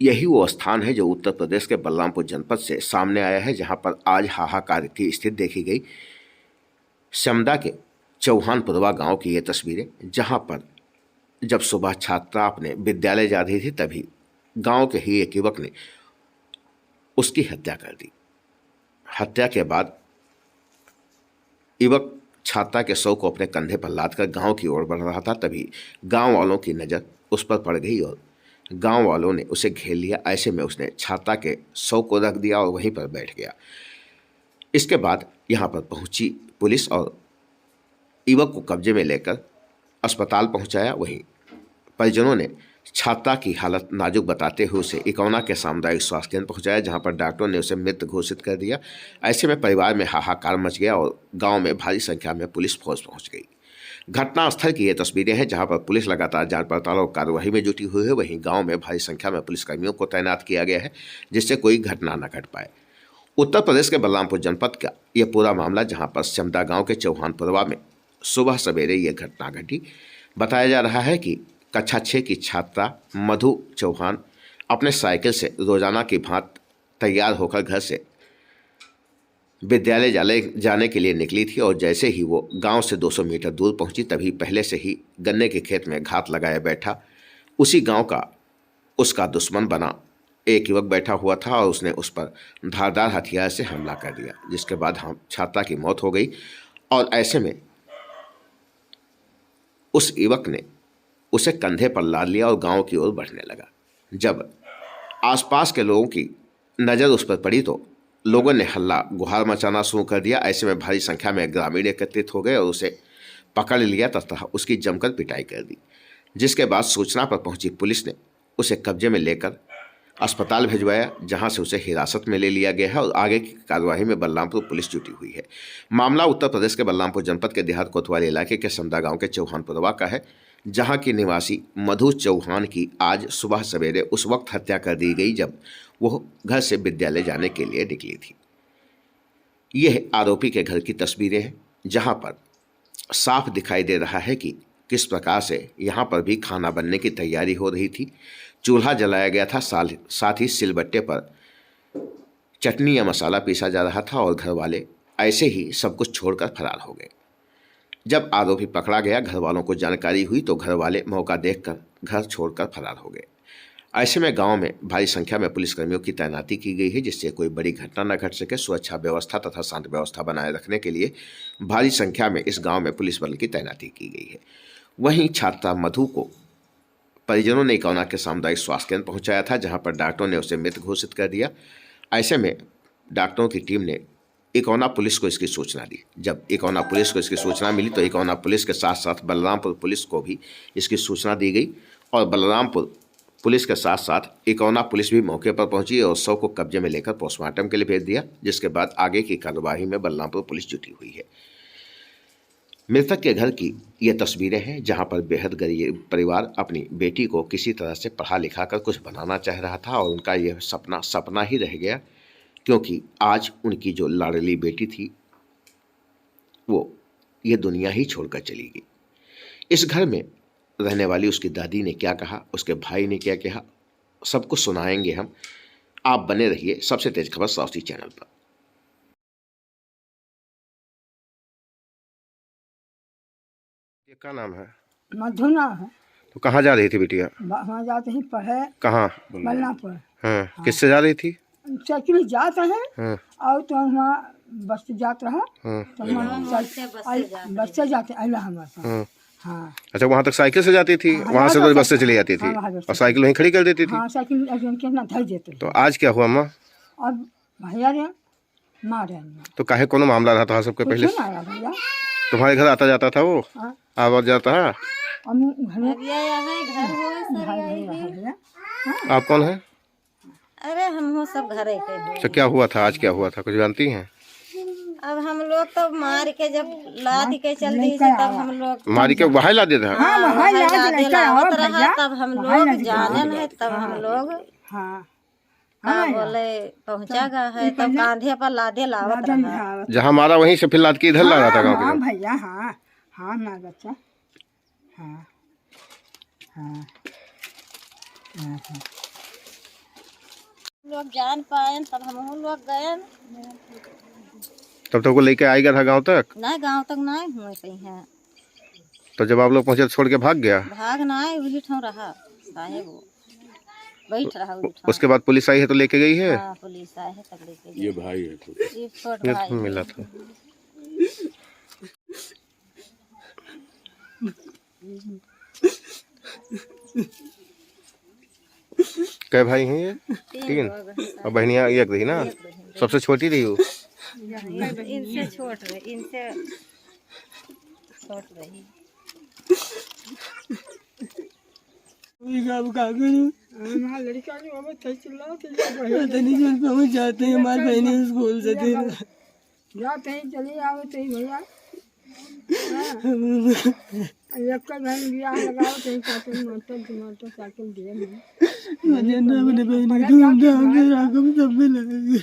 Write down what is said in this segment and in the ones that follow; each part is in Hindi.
यही वो स्थान है जो उत्तर प्रदेश के बलरामपुर जनपद से सामने आया है, जहां पर आज हाहाकार की स्थिति देखी गई। समदा के चौहानपुरवा गांव की ये तस्वीरें, जहां पर जब सुबह छात्रा अपने विद्यालय जा रही थी तभी गांव के ही एक युवक ने उसकी हत्या कर दी। हत्या के बाद युवक छात्रा के शव को अपने कंधे पर लादकर गांव की ओर बढ़ रहा था, तभी गांव वालों की नज़र उस पर पड़ गई और गांव वालों ने उसे घेर लिया। ऐसे में उसने छात्रा के शव को रख दिया और वहीं पर बैठ गया। इसके बाद यहां पर पहुंची पुलिस और युवक को कब्जे में लेकर अस्पताल पहुंचाया। वहीं परिजनों ने छात्रा की हालत नाजुक बताते हुए उसे इकौना के सामुदायिक स्वास्थ्य केंद्र पहुंचाया, जहां पर डॉक्टरों ने उसे मृत घोषित कर दिया। ऐसे में परिवार में हाहाकार मच गया और गांव में भारी संख्या में पुलिस फोर्स पहुंच गई। घटनास्थल की ये तस्वीरें हैं, जहां पर पुलिस लगातार जांच पड़ताल और कार्रवाई में जुटी हुई है। वहीं गांव में भारी संख्या में पुलिसकर्मियों को तैनात किया गया है, जिससे कोई घटना न घट पाए। उत्तर प्रदेश के बलरामपुर जनपद का यह पूरा मामला, जहां पर समदा गांव के चौहानपुरवा में सुबह सवेरे यह घटना घटी। बताया जा रहा है कि कक्षा 6 की छात्रा मधु चौहान अपने साइकिल से रोजाना की भांति तैयार होकर घर से विद्यालय जाने के लिए निकली थी और जैसे ही वो गांव से 200 मीटर दूर पहुंची तभी पहले से ही गन्ने के खेत में घात लगाए बैठा उसी गांव का उसका दुश्मन बना एक युवक बैठा हुआ था और उसने उस पर धारदार हथियार से हमला कर दिया, जिसके बाद छात्रा की मौत हो गई। और ऐसे में उस युवक ने उसे कंधे पर लाद लिया और गांव की ओर बढ़ने लगा। जब आसपास के लोगों की नज़र उस पर पड़ी तो लोगों ने हल्ला गुहार मचाना शुरू कर दिया। ऐसे में भारी संख्या में ग्रामीण एकत्रित हो गए और उसे पकड़ लिया तथा उसकी जमकर पिटाई कर दी, जिसके बाद सूचना पर पहुंची पुलिस ने उसे कब्जे में लेकर अस्पताल भिजवाया, जहां से उसे हिरासत में ले लिया गया है और आगे की कार्रवाई में बलरामपुर पुलिस जुटी हुई है। मामला उत्तर प्रदेश के बलरामपुर जनपद के देहात कोतवाली इलाके के समदा गांव के चौहानपुरवा का है, जहां की निवासी मधु चौहान की आज सुबह सवेरे उस वक्त हत्या कर दी गई जब वो घर से विद्यालय जाने के लिए निकली थी। यह आरोपी के घर की तस्वीरें हैं, जहां पर साफ दिखाई दे रहा है कि किस प्रकार से यहाँ पर भी खाना बनने की तैयारी हो रही थी। चूल्हा जलाया गया था, साथ ही सिलबट्टे पर चटनी या मसाला पीसा जा रहा था और घर वाले ऐसे ही सब कुछ छोड़कर फरार हो गए। जब आरोपी पकड़ा गया, घर वालों को जानकारी हुई तो घर वाले मौका देखकर घर छोड़कर फरार हो गए। ऐसे में गांव में भारी संख्या में पुलिसकर्मियों की तैनाती की गई है, जिससे कोई बड़ी घटना न घट सके। सुरक्षा व्यवस्था तथा शांति व्यवस्था बनाए रखने के लिए भारी संख्या में इस गांव में पुलिस बल की तैनाती की गई है। वहीं छात्रा मधु को परिजनों ने इकौना के सामुदायिक स्वास्थ्य केंद्र पहुंचाया था, जहां पर डॉक्टरों ने उसे मृत घोषित कर दिया। ऐसे में डॉक्टरों की टीम ने इकौना पुलिस को इसकी सूचना दी। जब इकौना पुलिस को इसकी सूचना मिली तो इकौना पुलिस के साथ साथ बलरामपुर पुलिस को भी इसकी सूचना दी गई और बलरामपुर पुलिस के साथ साथ इकौना पुलिस भी मौके पर पहुंची और शव को कब्जे में लेकर पोस्टमार्टम के लिए भेज दिया, जिसके बाद आगे की कार्यवाही में बलरामपुर पुलिस जुटी हुई है। मृतक के घर की ये तस्वीरें हैं, जहां पर बेहद गरीब परिवार अपनी बेटी को किसी तरह से पढ़ा लिखा कर कुछ बनाना चाह रहा था और उनका यह सपना ही रह गया, क्योंकि आज उनकी जो लाडली बेटी थी वो ये दुनिया ही छोड़कर चली गई। इस घर में रहने वाली उसकी दादी ने क्या कहा, उसके भाई ने क्या कहा, सब कुछ सुनाएंगे हम। आप बने रहिए सबसे तेज खबर साउथी चैनल पर। ये क्या नाम है? मधुना है। तो कहाँ जा रही थी बिटिया? वहाँ जाते हैं पढ़े। कहाँ? बलनापुर। हाँ। किससे जा रही थी? साइकिल जाते हैं। हाँ। और तो वहाँ बस से जाते रहा। हाँ। तो बस से जाते इलाहाबाद। हाँ। हाँ। अच्छा, वहाँ तक साइकिल से जाती थी? हाँ, वहाँ से तो बस से चली जाती थी? हाँ, और साइकिल वहीं खड़ी कर देती थी? हाँ, साइकिल कितना धर देते। तो आज क्या हुआ माँ? अब भैया रे मारे। तो काहे कोनो मामला रहा था सबके पहले? भैया तुम्हारे घर आता जाता था वो? हाँ। आवाज जाता है? आप कौन है? अरे हम हो सब घरे के हैं। तो क्या हुआ था आज, क्या हुआ था कुछ जानती हैं? अब हम लोग तो मार के जब लाद के चल दी थी तब हम लोग मारी के वहाँ ला देता है? लादे लावत रहा, तब हम लोग जानन है, तब हम लोग बोले पहुँचा गया है, तब कांधे पर लादे लावत रहा। जहाँ मारा वहीं से फिर लाद के इधर ला रहा था गाँव के? भैया हाँ हाँ ना बच्चा हाँ हाँ लोग जान पाए तब हम लोग गए। तब तक वो लेके आएगा था गांव तक? ना गांव तक ना हुए कहीं है। तो जब आप लोग पहुंचे तो छोड़ के भाग गया? भाग ना आए, वही ठाव रहा साहेब, वो बैठ रहा वही ठाव। उसके बाद पुलिस आई है तो लेके गई है? हाँ, पुलिस आए है तब लेके गए। ये भाई है तो ये छोटा भाई है। मिला था। कै भाई हैं ये? 3। और बहनियां एक रही ना? सबसे छोटी रही हो? इनसे छोट रही, इनसे छोट रही। लड़का नहीं पहुँच जाते हैं हमारे बहनी स्कूल से जाते हैं, चले आओ तो भैया एक बहन बियाह लगाओ तो साइकिल मोटरसाइकिल दिए अपने बहनी धूमधाम से रागम सब में लगेगी।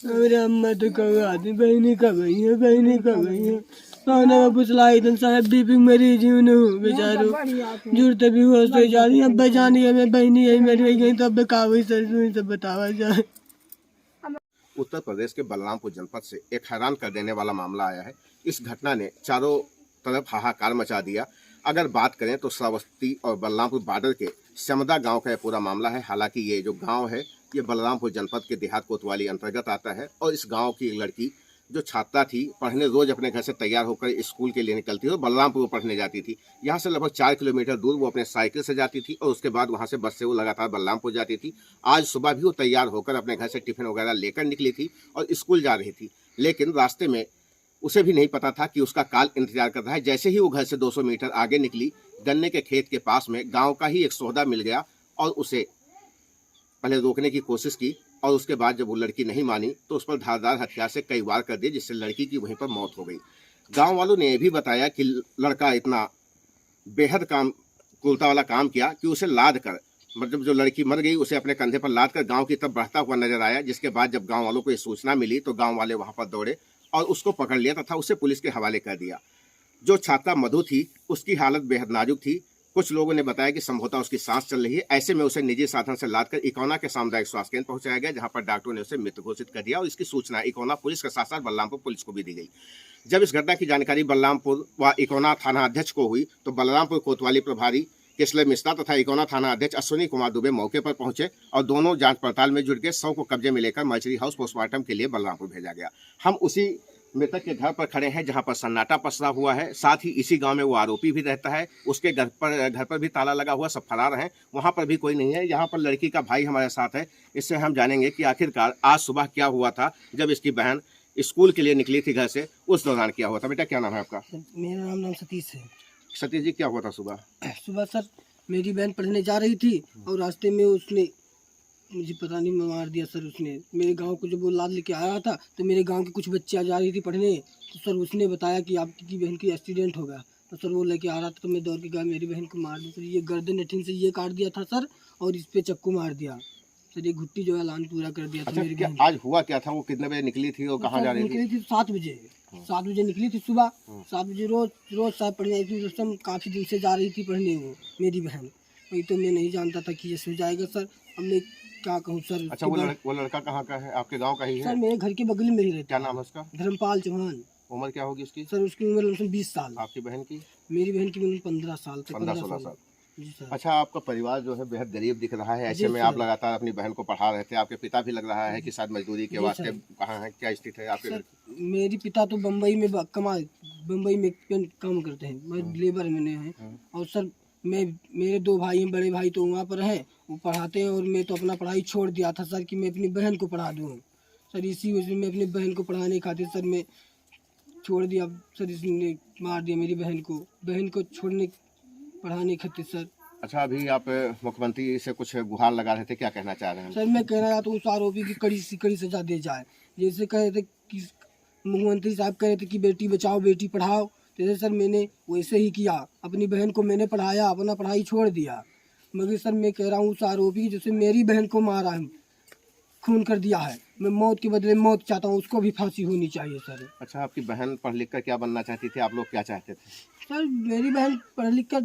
अरे अम्मा तो कब आती, बहनी कब गई है, बहनी कब गई है। खाना पुछला इधर साहब बीपी मरीज हूँ बेचारो जुड़ते भी हो तो जा रही अब जानी है मैं बहनी है मेरी वही गई तब काबू सर सब बतावा जाए। उत्तर प्रदेश के बलरामपुर जनपद से एक हैरान कर देने वाला मामला आया है। इस घटना ने चारों तरफ हाहाकार मचा दिया। अगर बात करें तो श्रावस्ती और बलरामपुर बॉर्डर के समदा गांव का यह पूरा मामला है। हालांकि ये जो गांव है ये बलरामपुर जनपद के देहात कोतवाली अंतर्गत आता है और इस गांव की एक लड़की जो छात्रा थी, पढ़ने रोज अपने घर से तैयार होकर स्कूल के लिए निकलती थी और बलरामपुर पढ़ने जाती थी। यहाँ से लगभग 4 किलोमीटर दूर वो अपने साइकिल से जाती थी और उसके बाद वहाँ से बस से वो लगातार बलरामपुर जाती थी। आज सुबह भी वो तैयार होकर अपने घर से टिफिन वगैरह लेकर निकली थी और स्कूल जा रही थी, लेकिन रास्ते में उसे भी नहीं पता था कि उसका काल इंतजार कर रहा है। जैसे ही वो घर से 200 मीटर आगे निकली, गन्ने के खेत के पास में गाँव का ही एक सौदा मिल गया और उसे पहले रोकने की कोशिश की और उसके बाद जब वो लड़की नहीं मानी तो उस पर धारदार हथियार से कई वार कर दिए, जिससे लड़की की वहीं पर मौत हो गई। गांव वालों ने यह भी बताया कि लड़का इतना बेहद क्रूरता वाला काम किया कि उसे लाद कर, मतलब जो लड़की मर गई उसे अपने कंधे पर लाद कर गांव की तरफ बढ़ता हुआ नजर आया। जिसके बाद जब गांव वालों को ये सूचना मिली तो गांव वाले वहां पर दौड़े और उसको पकड़ लिया तथा उसे पुलिस के हवाले कर दिया। जो छात्रा मधु थी उसकी हालत बेहद नाजुक थी। कुछ लोगों ने बताया कि संभवतः उसकी सांस चल रही है। ऐसे में उसे निजी साधन से लादकर इकोना के सामुदायिक स्वास्थ्य केंद्र पहुंचाया गया, जहां पर डॉक्टरों ने उसे मृत घोषित कर दिया और इसकी सूचना इकोना पुलिस के साथ साथ बलरामपुर पुलिस को भी दी गई। जब इस घटना की जानकारी बलरामपुर व इकोना थाना अध्यक्ष को हुई तो बलरामपुर कोतवाली प्रभारी केशले मिश्रा तथा इकोना थाना अध्यक्ष अश्विनी कुमार दुबे मौके पर पहुंचे और दोनों जांच पड़ताल में जुट गए। शव को कब्जे में लेकर मर्चरी हाउस पोस्टमार्टम के लिए बलरामपुर भेजा गया। हम उसी मृतक के घर पर खड़े हैं जहां पर सन्नाटा पसरा हुआ है। साथ ही इसी गांव में वो आरोपी भी रहता है, उसके घर पर भी ताला लगा हुआ, सब फरार हैं, वहां पर भी कोई नहीं है। यहाँ पर लड़की का भाई हमारे साथ है, इससे हम जानेंगे कि आखिरकार आज सुबह क्या हुआ था जब इसकी बहन स्कूल के लिए निकली थी घर से, उस दौरान क्या हुआ था। बेटा क्या नाम है आपका? मेरा नाम सतीश है। सतीश जी, क्या हुआ था सुबह? सुबह सर मेरी बहन पढ़ने जा रही थी और रास्ते में उसने मुझे पता नहीं मार दिया सर। उसने मेरे गांव को जब वो लाद लेके आया था तो मेरे गांव के कुछ बच्चे जा रही थी पढ़ने, तो सर उसने बताया कि आपकी बहन की एक्सीडेंट हो गया। तो सर वो लेके आ रहा था तो मैं दौड़ के गया, मेरी बहन को मार दिया सर। ये गर्दन नठीन से ये काट दिया था सर और इस पे चाकू मार दिया सर। ये घुट्टी जो है लान पूरा कर दिया था। अच्छा, मेरी बहन आज हुआ क्या था? वो कितने बजे निकली थी और कहाँ जा रही थी? निकली थी 7 बजे। 7 बजे निकली थी सुबह। 7 बजे रोज साहब पढ़ने आई थी। रस्म काफ़ी दिन से जा रही थी पढ़ने वो मेरी बहन। वही तो मैं नहीं जानता था कि ये हो जाएगा सर। हमने क्या कहूँ सर। अच्छा, वो लड़का कहाँ का है? आपके गांव का ही है? सर मेरे घर के बगल में ही रहता। क्या नाम है उसका? धर्मपाल चौहान। उम्र क्या होगी उसकी? सर उसकी उम्र 20 साल। आपकी बहन की? मेरी बहन की उम्र 15 साल। 15-16 साल। जी सर। अच्छा, आपका परिवार जो है बेहद गरीब दिख रहा है। ऐसे में आप लगातार अपनी बहन को पढ़ा रहे थे। आपके पिता भी लग रहा है कि शायद मजदूरी के वास्ते कहाँ है, क्या स्थिति है आपके? मेरी पिता तो बम्बई में बम्बई में काम करते हैं, मैं लेबर मैंने हैं। और सर मेरे 2 भाई हैं, बड़े भाई तो वहाँ पर हैं, वो पढ़ाते हैं और मैं तो अपना पढ़ाई छोड़ दिया था सर कि मैं अपनी बहन को पढ़ा दूँ सर। इसी वजह में अपनी बहन को पढ़ाने खातिर सर मैं छोड़ दिया सर। इसने मार दिया मेरी बहन को छोड़ने पढ़ाने खातिर सर। अच्छा, अभी आप मुख्यमंत्री से कुछ गुहार लगा रहे थे, क्या कहना चाह रहे हैं? सर मैं कह रहा था उस आरोपी की कड़ी से कड़ी सजा दे जाए। जैसे कह रहे थे कि मुख्यमंत्री साहब कह रहे थे कि बेटी बचाओ बेटी पढ़ाओ, जैसे सर मैंने वैसे ही किया। अपनी बहन को मैंने पढ़ाया, अपना पढ़ाई छोड़ दिया। मगर सर मैं कह रहा हूँ उस आरोपी जैसे मेरी बहन को मारा है, खून कर दिया है। मैं मौत के बदले मौत चाहता हूँ, उसको भी फांसी होनी चाहिए सर। अच्छा, आपकी बहन पढ़ लिख कर क्या बनना चाहती थी, आप लोग क्या चाहते थे? सर मेरी बहन पढ़ लिख कर,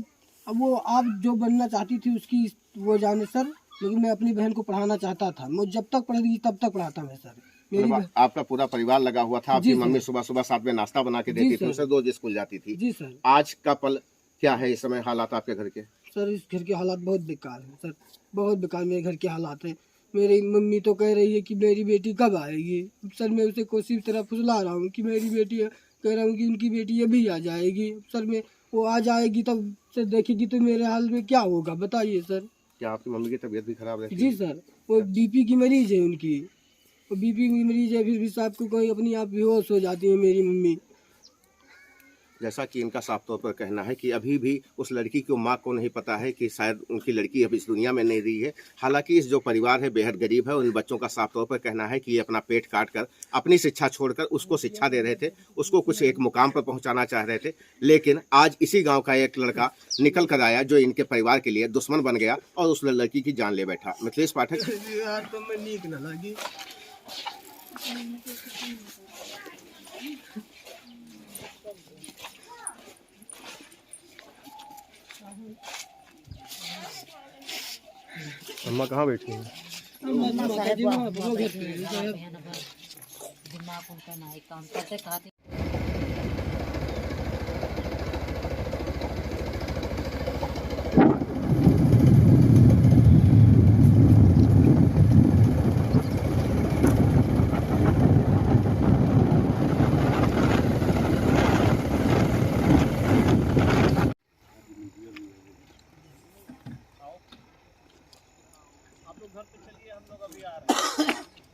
अब वो आप जो बनना चाहती थी उसकी वो जाने सर, लेकिन मैं अपनी बहन को पढ़ाना चाहता था। मैं जब तक पढ़ रही तब तक पढ़ाता मैं सर। मेरी मतलब आपका पूरा परिवार लगा हुआ था, आपकी जी सर। मम्मी सुबह सुबह साथ में नाश्ता बना के जी देती थी, सर। उसे रोज स्कूल जाती थी। जी सर। आज का पल क्या है, इस समय हालात आपके घर के? सर इस घर के हालात बहुत बेकार हैं सर, बहुत बेकार मेरे घर के हालात हैं। मेरी मम्मी तो कह रही है कि मेरी बेटी कब आएगी। सर मैं उसे कोशिश तरह फुसला रहा हूँ कि मेरी बेटी, कह रहा हूँ कि उनकी बेटी अभी आ जाएगी। सर मैं वो आ जाएगी तब सर देखेगी तो मेरे हाल में क्या होगा बताइए सर। क्या आपकी मम्मी की तबीयत भी खराब रहती जी है? सर, वो बीपी की मरीज है उनकी, वो बीपी की मरीज है, फिर भी साहब को कोई अपनी आप बेहोश हो जाती है मेरी मम्मी। जैसा कि इनका साफ तौर पर कहना है कि अभी भी उस लड़की की माँ को नहीं पता है कि शायद उनकी लड़की अब इस दुनिया में नहीं रही है। हालांकि इस जो परिवार है बेहद गरीब है, उन बच्चों का साफ तौर पर कहना है कि ये अपना पेट काट कर अपनी शिक्षा छोड़कर उसको शिक्षा दे रहे थे, उसको कुछ एक मुकाम पर पहुंचाना चाह रहे थे। लेकिन आज इसी गाँव का एक लड़का निकल कर आया जो इनके परिवार के लिए दुश्मन बन गया और उस लड़की की जान ले बैठा। मिथिलेश पाठक। यार तो मैं नीक ना लगी। अम्मा कहाँ बैठी हैं? दिमाग उनका नहीं काम करते खाते।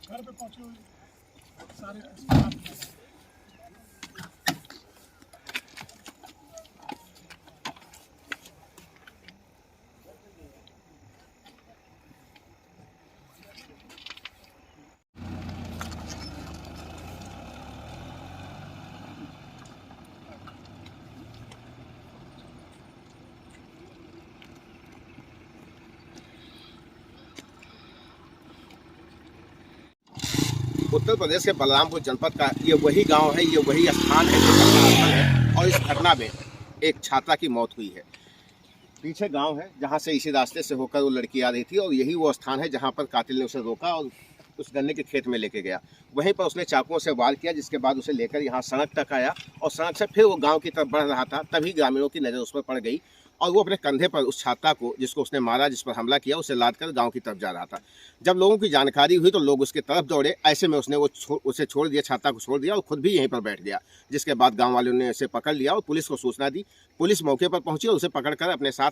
घर पे पहुंचे हुए सारे उत्तर प्रदेश के बलरामपुर जनपद का ये वही गांव है, ये वही स्थान है जो घटनास्थल है और इस घटना में एक छात्रा की मौत हुई है। पीछे गांव है जहां से इसी रास्ते से होकर वो लड़की आ रही थी और यही वो स्थान है जहां पर कातिल ने उसे रोका और उस गन्ने के खेत में लेके गया। वहीं पर उसने चाकुओं से वार किया, जिसके बाद उसे लेकर यहाँ सड़क तक आया और सड़क से फिर वो गाँव की तरफ बढ़ रहा था। तभी ग्रामीणों की नज़र उस पर पड़ गई और वो अपने कंधे पर उस छात्रा को, जिसको उसने मारा, जिस पर हमला किया, उसे लाद कर गाँव की तरफ जा रहा था। जब लोगों की जानकारी हुई तो लोग उसकी तरफ दौड़े। ऐसे में उसने उसे छोड़ दिया, छात्रा को छोड़ दिया और खुद भी यहीं पर बैठ गया। जिसके बाद गाँव वालों ने उसे पकड़ लिया और पुलिस को सूचना दी। पुलिस मौके पर पहुंची और उसे पकड़कर अपने साथ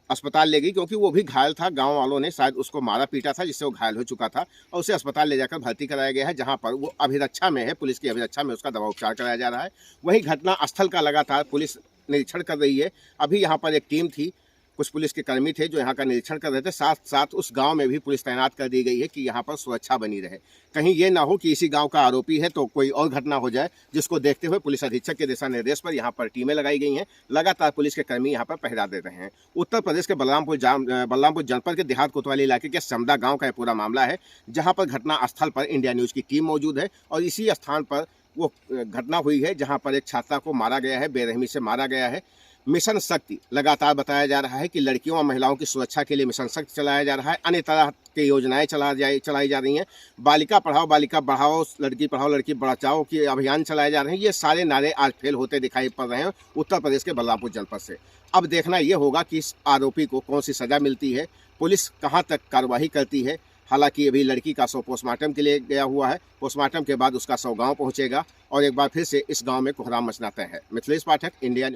अस्पताल ले गई, क्योंकि वो भी घायल था। गांव वालों ने शायद उसको मारा पीटा था जिससे वो घायल हो चुका था और उसे अस्पताल ले जाकर भर्ती कराया गया है, जहां पर वो अभिरक्षा में है। पुलिस की अभिरक्षा में उसका दवा उपचार कराया जा रहा है। वहीं घटना स्थल का लगातार पुलिस निरीक्षण कर रही है। अभी यहाँ पर एक टीम थी, कुछ पुलिस के कर्मी थे जो यहाँ का निरीक्षण कर रहे थे। साथ साथ उस गांव में भी पुलिस तैनात कर दी गई है कि यहाँ पर सुरक्षा बनी रहे। कहीं ये ना हो कि इसी गांव का आरोपी है तो कोई और घटना हो जाए, जिसको देखते हुए पुलिस अधीक्षक के दिशा निर्देश पर यहाँ पर टीमें लगाई गई हैं। लगातार पुलिस के कर्मी यहाँ पर पहरा दे रहे हैं। उत्तर प्रदेश के बलरामपुर जनपद के देहात कोतवाली इलाके के समदा गाँव का यह पूरा मामला है, जहाँ पर घटना स्थल पर इंडिया न्यूज़ की टीम मौजूद है और इसी स्थान पर वो घटना हुई है जहाँ पर एक छात्रा को मारा गया है, बेरहमी से मारा गया है। मिशन शक्ति लगातार बताया जा रहा है कि लड़कियों और महिलाओं की सुरक्षा के लिए मिशन शक्ति चलाया जा रहा है। अन्य तरह की योजनाएं चलाई जा रही हैं। बालिका पढ़ाओ बालिका बढ़ाओ, लड़की पढ़ाओ लड़की बचाओ के अभियान चलाए जा रहे हैं। ये सारे नारे आज फेल होते दिखाई पड़ रहे हैं उत्तर प्रदेश के बलरामपुर जनपद से। अब देखना ये होगा कि इस आरोपी को कौन सी सजा मिलती है, पुलिस कहाँ तक कार्रवाई करती है। हालांकि अभी लड़की का शव पोस्टमार्टम के लिए गया हुआ है। पोस्टमार्टम के बाद उसका शव गाँव पहुँचेगा और एक बार फिर से इस गाँव में कोहराम मचना तय है। मिथिलेश पाठक, इंडिया न्यूज़।